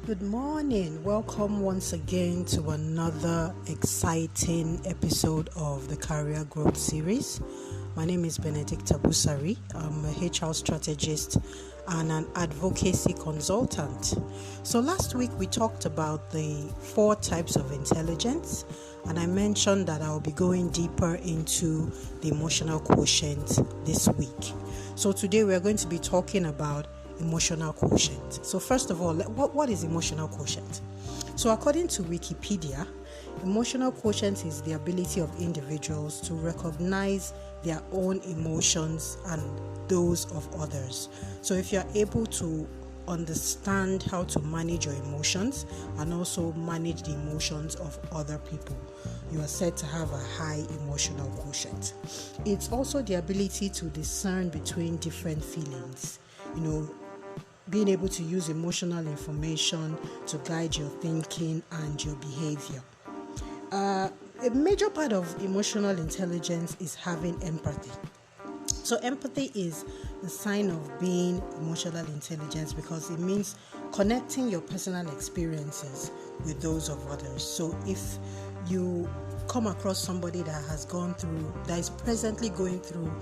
Good morning. Welcome once again to another exciting episode of the Career Growth Series. My name is Benedicta Busari. I'm a HR strategist and an advocacy consultant. So last week we talked about the 4 types of intelligence, and I mentioned that I'll be going deeper into the emotional quotient this week. So today we're going to be talking about emotional quotient. So first of all, what is emotional quotient? So according to Wikipedia, emotional quotient is the ability of individuals to recognize their own emotions and those of others. So if you're able to understand how to manage your emotions and also manage the emotions of other people, you are said to have a high emotional quotient. It's also the ability to discern between different feelings, being able to use emotional information to guide your thinking and your behavior. A major part of emotional intelligence is having empathy. So empathy is the sign of being emotional intelligence because it means connecting your personal experiences with those of others. So if you come across somebody that is presently going through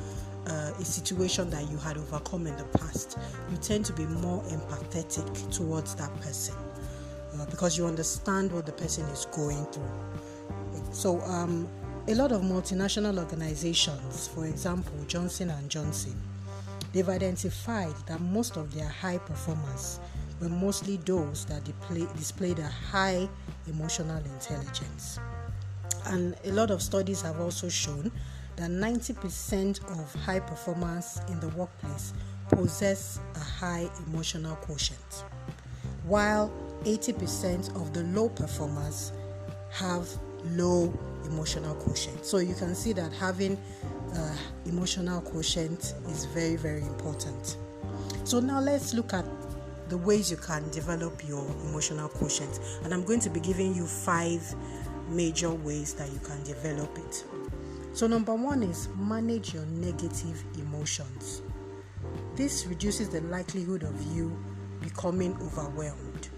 a situation that you had overcome in the past, you tend to be more empathetic towards that person because you understand what the person is going through. So a lot of multinational organizations, for example Johnson & Johnson, they've identified that most of their high performers were mostly those that displayed a high emotional intelligence. And a lot of studies have also shown that 90% of high performers in the workplace possess a high emotional quotient, while 80% of the low performers have low emotional quotient. So you can see that having emotional quotient is very, very important. So now let's look at the ways you can develop your emotional quotient. And I'm going to be giving you 5 major ways that you can develop it. So number 1 is manage your negative emotions. This reduces the likelihood of you becoming overwhelmed.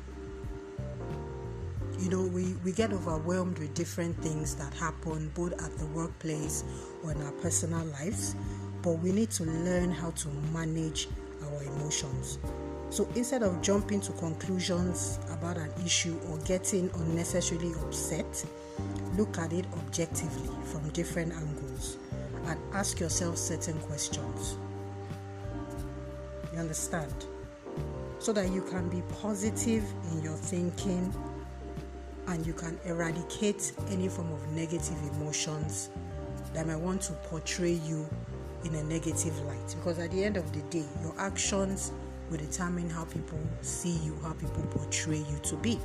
We get overwhelmed with different things that happen both at the workplace or in our personal lives, but we need to learn how to manage our emotions. So instead of jumping to conclusions about an issue or getting unnecessarily upset, look at it objectively from different angles and ask yourself certain questions. You understand? So that you can be positive in your thinking and you can eradicate any form of negative emotions that might want to portray you in a negative light. Because at the end of the day, your actions will determine how people see you, how people portray you to be.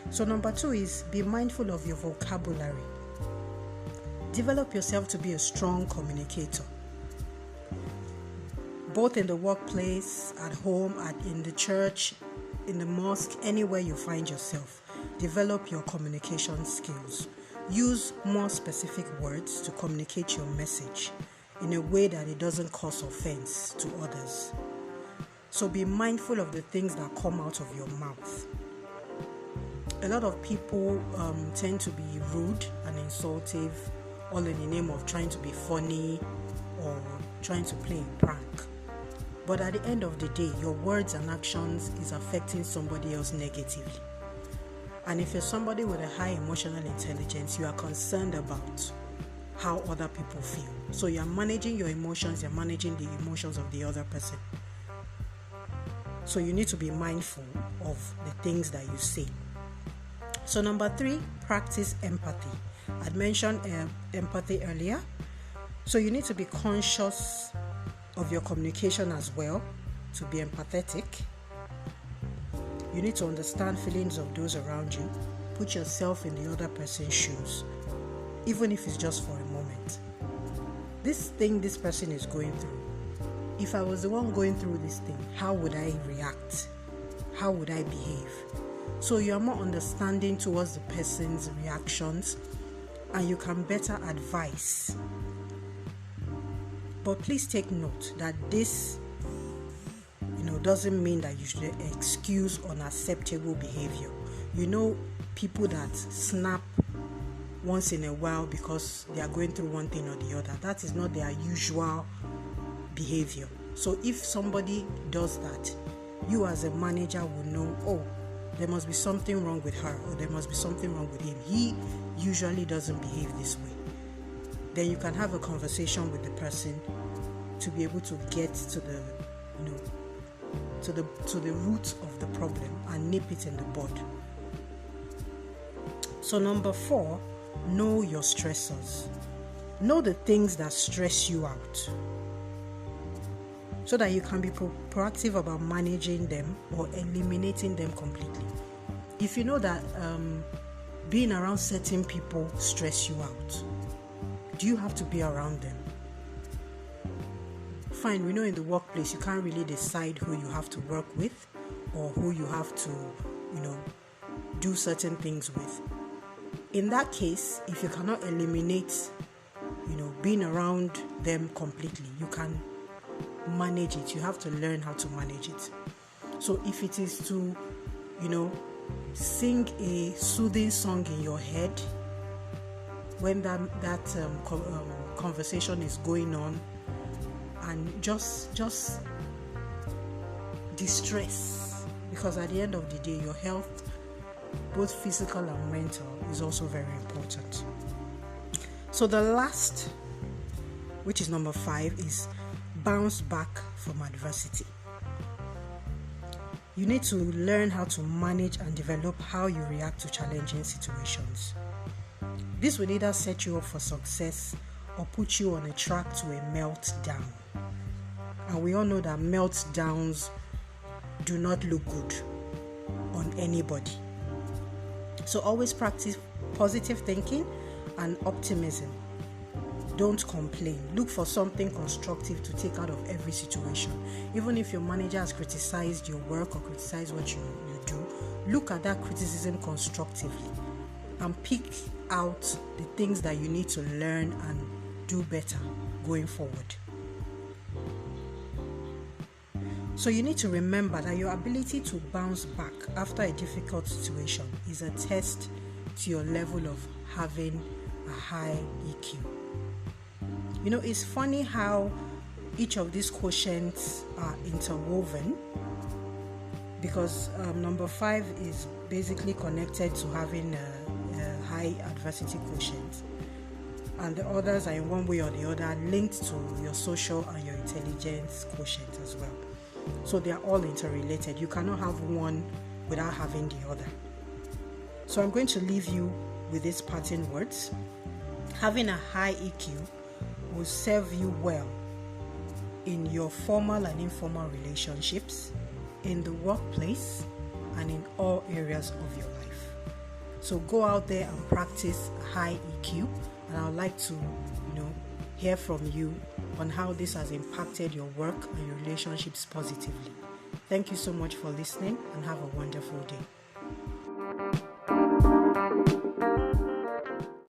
So number 2 is be mindful of your vocabulary. Develop yourself to be a strong communicator. Both in the workplace, at home, in the church, in the mosque, anywhere you find yourself. Develop your communication skills. Use more specific words to communicate your message in a way that it doesn't cause offense to others. So be mindful of the things that come out of your mouth. A lot of people tend to be rude and insultive, all in the name of trying to be funny or trying to play a prank. But at the end of the day, your words and actions is affecting somebody else negatively. And if you're somebody with a high emotional intelligence, you are concerned about how other people feel. So you're managing your emotions, you're managing the emotions of the other person. So you need to be mindful of the things that you say. So number 3, practice empathy. I'd mentioned empathy earlier. So you need to be conscious of your communication as well to be empathetic. You need to understand feelings of those around you. Put yourself in the other person's shoes, even if it's just for a moment. This thing this person is going through, if I was the one going through this thing, how would I react? How would I behave? So you are more understanding towards the person's reactions and you can better advise. But please take note that this doesn't mean that you should excuse unacceptable behavior. People that snap once in a while because they are going through one thing or the other. That is not their usual behavior. So if somebody does that, you as a manager will know, oh, there must be something wrong with her, or there must be something wrong with him. He usually doesn't behave this way. Then you can have a conversation with the person to be able to get to the root of the problem and nip it in the bud. So number 4, know your stressors. Know the things that stress you out, so that you can be proactive about managing them or eliminating them completely. If you know that being around certain people stress you out, do you have to be around them? Fine, we know in the workplace you can't really decide who you have to work with or who you have to, do certain things with. In that case, if you cannot eliminate, being around them completely, you can manage it. You have to learn how to manage it. So if it is to, sing a soothing song in your head when that conversation is going on, and just distress, because at the end of the day, your health, both physical and mental, is also very important. So the last, which is number 5, is bounce back from adversity. You need to learn how to manage and develop how you react to challenging situations. This will either set you up for success or put you on a track to a meltdown. And we all know that meltdowns do not look good on anybody. So always practice positive thinking and optimism. Don't complain. Look for something constructive to take out of every situation. Even if your manager has criticized your work or criticized what you do, look at that criticism constructively and pick out the things that you need to learn and do better going forward. So you need to remember that your ability to bounce back after a difficult situation is a test to your level of having a high EQ. It's funny how each of these quotients are interwoven, because number 5 is basically connected to having a high adversity quotient, and the others are in one way or the other linked to your social and your intelligence quotient as well. So they are all interrelated. You cannot have one without having the other. So I'm going to leave you with these parting words. Having a high EQ will serve you well in your formal and informal relationships, in the workplace, and in all areas of your life. So go out there and practice a high EQ, and I would like to, hear from you on how this has impacted your work and your relationships positively. Thank you so much for listening, and have a wonderful day.